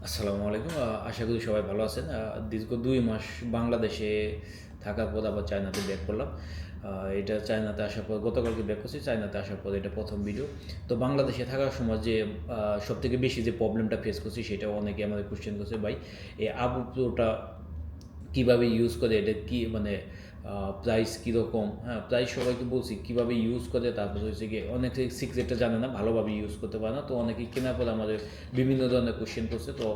আসসালামু আলাইকুম। আশা করি সবাই ভালো আছেন। দীর্ঘ ২ মাস বাংলাদেশে থাকার পর আবার চায়নাতে ব্যাক করলাম। এটা চায়নাতে আসার পর গতকালকে ব্যাক করছি। চায়নাতে আসার পর এটা ১ম ভিডিও। তো বাংলাদেশে থাকার সময় যে সবথেকে বেশি যে প্রবলেমটা ফেস করছি সেটাও অনেকে আমাদের কোয়েশ্চেন করছে, ভাই এই আবু প্রোটা কীভাবে ইউজ করে, এটা কি মানে প্রাইস কীরকম, হ্যাঁ প্রাইস সবাইকে বলছি কীভাবে ইউজ করে। তারপর হচ্ছে গিয়ে অনেকে সিক্রেটটা জানে না, ভালোভাবে ইউজ করতে পারে না। তো অনেকে কেনার পরে আমাদের বিভিন্ন ধরনের কোশ্চেন করছে। তো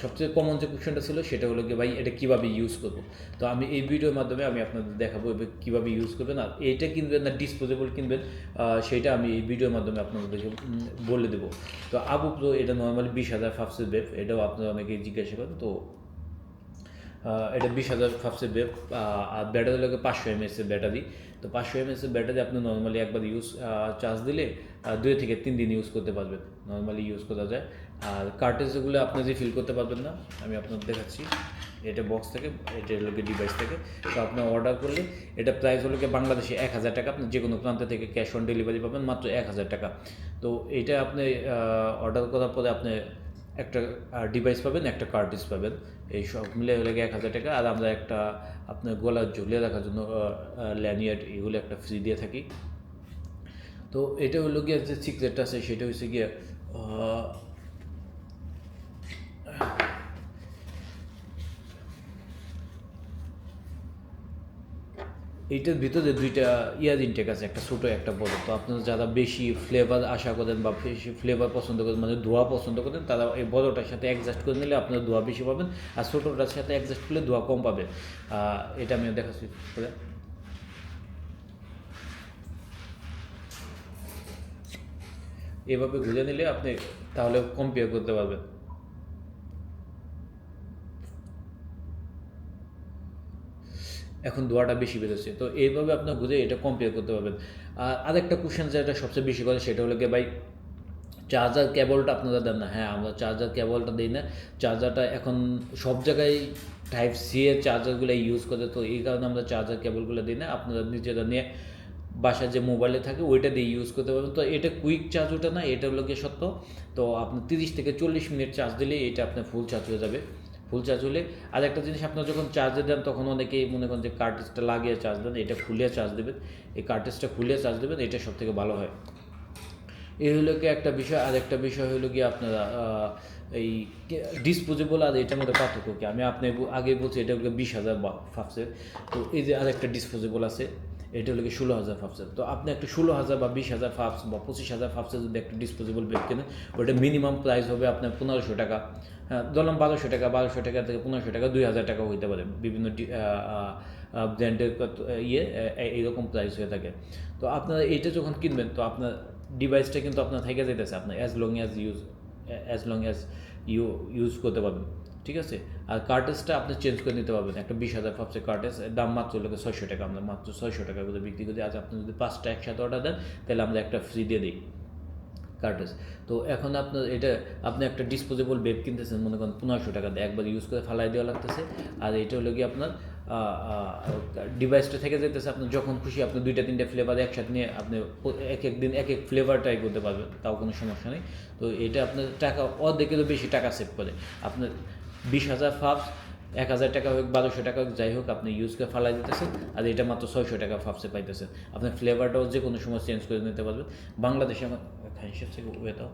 সবচেয়ে কমন যে কোশ্চেনটা ছিল সেটা হলো গিয়ে, ভাই এটা কীভাবে ইউজ করবো। তো আমি এই ভিডিওর মাধ্যমে আমি আপনাদের দেখাবো কীভাবে ইউজ করবেন। আর এইটা কিনবেন না ডিসপোজেবল কিনবেন, সেইটা আমি এই ভিডিওর মাধ্যমে আপনাদেরকে বলে দেবো। তো আবু প্রো এটা নর্মালি 20,000 ফাফসের বেফ, এটাও আপনারা অনেকেই জিজ্ঞাসা করেন। তো এটা 20,000 ফাফসের বেফ, আর ব্যাটারি লাগে 500 mAh ব্যাটারি। তো 500 mAh ব্যাটারি আপনি নর্মালি একবার চার্জ দিলে 2 থেকে 3 দিন ইউজ করতে পারবেন, নর্মালি ইউজ করা যায়। আর কার্টেজগুলো আপনি রিফিল করতে পারবেন না, আমি আপনাদের দেখাচ্ছি। এটা বক্স থেকে, এটা লোকে ডিভাইস থেকে। তো আপনি অর্ডার করলে এটা প্রাইস হলো কি বাংলাদেশে 1,000 টাকা। আপনি যে কোনো প্রান্ত থেকে ক্যাশ অন ডেলিভারি পাবেন মাত্র 1,000 টাকা। তো এটা আপনি অর্ডার করার পরে আপনি একটা ডিভাইস পাবেন, একটা কার্ট্রিজ পাবেন, এই সব মিলে হলে 1,000 টাকা। আর আমরা একটা আপনার গলা ঝুলিয়ে রাখার জন্য ল্যানিয়ার্ড এগুলো একটা ফ্রি দিয়ে থাকি। তো এটা হলো গিয়ে যে সিক্রেটটা আছে সেটা হচ্ছে গিয়ে এইটার ভিতরে দুইটা ইয়ার ইনটেক আছে, একটা ছোটো একটা বড়। তো আপনারা যারা বেশি ফ্লেভার আশা করেন বা বেশি ফ্লেভার পছন্দ করেন, মানে ধোয়া পছন্দ করেন, তারা এই বড়টার সাথে অ্যাডজাস্ট করে নিলে আপনারা ধোয়া বেশি পাবেন, আর ছোটোটার সাথে অ্যাডজাস্ট করলে ধোয়া কম পাবেন। এটা আমি দেখাচ্ছি করে। এভাবে ঘুরে নিলে আপনি তাহলে কম্পেয়ার করতে পারবেন। এখন ধোঁয়াটা বেশি বেরোচ্ছে, তো এইভাবে আপনার ঘুরে এটা কম্পেয়ার করতে পারবেন। আর আরেকটা কোশ্চেন যেটা সবচেয়ে বেশি করে সেটা হলো গিয়ে, ভাই চার্জার কেবলটা আপনারা দেন না। হ্যাঁ, আমরা চার্জার কেবলটা দিই না। চার্জারটা এখন সব জায়গায় টাইপ সি এর চার্জারগুলো ইউজ করে, তো এই কারণে আমরা চার্জার কেবলগুলো দিই না। আপনারা নিজেরা নিয়ে বাসায় যে মোবাইলে থাকে ওইটা দিয়ে ইউজ করতে পারবেন। তো এটা কুইক চার্জ ওটা না, এটা হলো গিয়ে সত্য। তো আপনি 30 থেকে 40 মিনিট চার্জ দিলেই এটা আপনার ফুল চার্জ হয়ে যাবে। ফুল চার্জ হলে আর একটা জিনিস, আপনার যখন চার্জে দেন তখন অনেকেই মনে করেন যে কার্ট্রিজটা লাগিয়ে চার্জ দেন, এটা খুলিয়ে চার্জ দেবেন। এই কার্ট্রিজটা খুলিয়ে চার্জ দেবেন, এটা সবথেকে ভালো হয়। এই হলো কি একটা বিষয়। আর একটা বিষয় হলো কি, আপনারা এই ডিসপোজেবল আর এটার মধ্যে পার্থক্য কি, আমি আপনি আগে বলছি এটা হলো 20,000 ফাফসের। তো এই যে আরেকটা ডিসপোজেবল আছে, এটা হলো কি 16,000 ফাফসের। তো আপনি একটা 16,000 বা 20,000 ফাফস বা 25,000 ফাফসের যদি একটা ডিসপোজেবল বেড কেনেন, ওটা মিনিমাম প্রাইস হবে আপনার 1,500 টাকা। হ্যাঁ, ধরলাম 1,200 টাকা, 1,200 টাকা থেকে 1,500 টাকা, 2,000 টাকা হইতে পারে। বিভিন্ন ব্র্যান্ডের এইরকম প্রাইস হয়ে থাকে। তো আপনারা এইটা যখন কিনবেন, তো আপনার ডিভাইসটা কিন্তু আপনার থেকে যেতেছে, আপনার অ্যাজ লং অ্যাজ ইউজ করতে পারবেন, ঠিক আছে। আর কার্টেজটা আপনি চেঞ্জ করে নিতে পারবেন। একটা 20,000 ফাফসের কার্টেজ দাম মাত্র লোকে 600 টাকা, আমরা মাত্র 600 টাকা করে বিক্রি করি। আজ আপনি যদি 5টা একসাথে অর্ডার দেন তাহলে আমরা একটা ফ্রি দিয়ে দিই কার্টেজ। তো এখন আপনার এটা, আপনি একটা ডিসপোজেবল বেড কিনতেছেন, মনে করেন 1,500 টাকা দিয়ে একবার ইউজ করে ফালাই দেওয়া লাগতেছে। আর এটা হলো কি আপনার ডিভাইসটা থেকে যেতেছে, আপনার যখন খুশি আপনি 2-3টা ফ্লেভার একসাথে নিয়ে আপনি এক এক দিন এক এক ফ্লেভার ট্রাই করতে পারবেন, তাও কোনো সমস্যা নেই। তো এটা আপনার টাকা অর্ধেকেরও বেশি টাকা সেভ করে। আপনার 20,000 ফাফস 1,000 টাকা হোক, 1,200 টাকা হোক, যাই হোক, আপনি ইউজ করে ফালাই দিতেছেন। আর এটা মাত্র 600 টাকা ফাফসে পাইতেছেন। আপনার ফ্লেভারটাও যে কোনো সময় চেঞ্জ করে নিতে পারবেন। বাংলাদেশে আমার খাইসের থেকে ওয়েটাও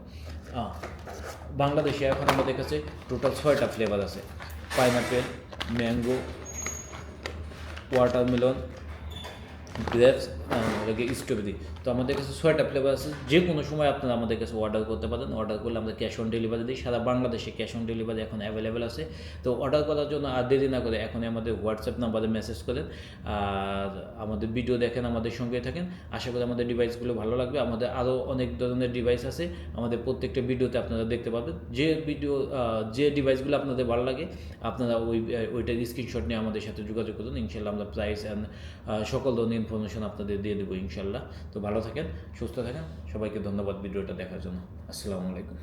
বাংলাদেশে এখন আমাদের কাছে টোটাল 6টা ফ্লেভার আছে: pineapple, mango, watermelon, grapes, strawberry. তো আমাদের কাছে 6টা ফ্লেভার আছে। যে কোনো সময় আপনারা আমাদের কাছে অর্ডার করতে পারেন। অর্ডার করলে আমরা ক্যাশ অন ডেলিভারি দিই। সারা বাংলাদেশে ক্যাশ অন ডেলিভারি এখন অ্যাভেলেবেল আছে। তো অর্ডার করার জন্য আর দেরি না করে এখনই আমাদের হোয়াটসঅ্যাপ নাম্বারে মেসেজ করেন, আর আমাদের ভিডিও দেখেন, আমাদের সঙ্গে থাকেন। আশা করি আমাদের ডিভাইসগুলো ভালো লাগবে। আমাদের আরও অনেক ধরনের ডিভাইস আছে, আমাদের প্রত্যেকটা ভিডিওতে আপনারা দেখতে পাবেন। যে ডিভাইসগুলো আপনাদের ভালো লাগে আপনারা ওইটার স্ক্রিনশট নিয়ে আমাদের সাথে যোগাযোগ করুন। ইনশাল্লাহ আমরা প্রাইস অ্যান্ড সকল ধরনের ইনফরমেশন আপনাদের দিয়ে দেবো ইনশাল্লাহ। তো ভালো থাকেন, সুস্থ থাকেন। সবাইকে ধন্যবাদ ভিডিওটা দেখার জন্য। আসসালামু আলাইকুম।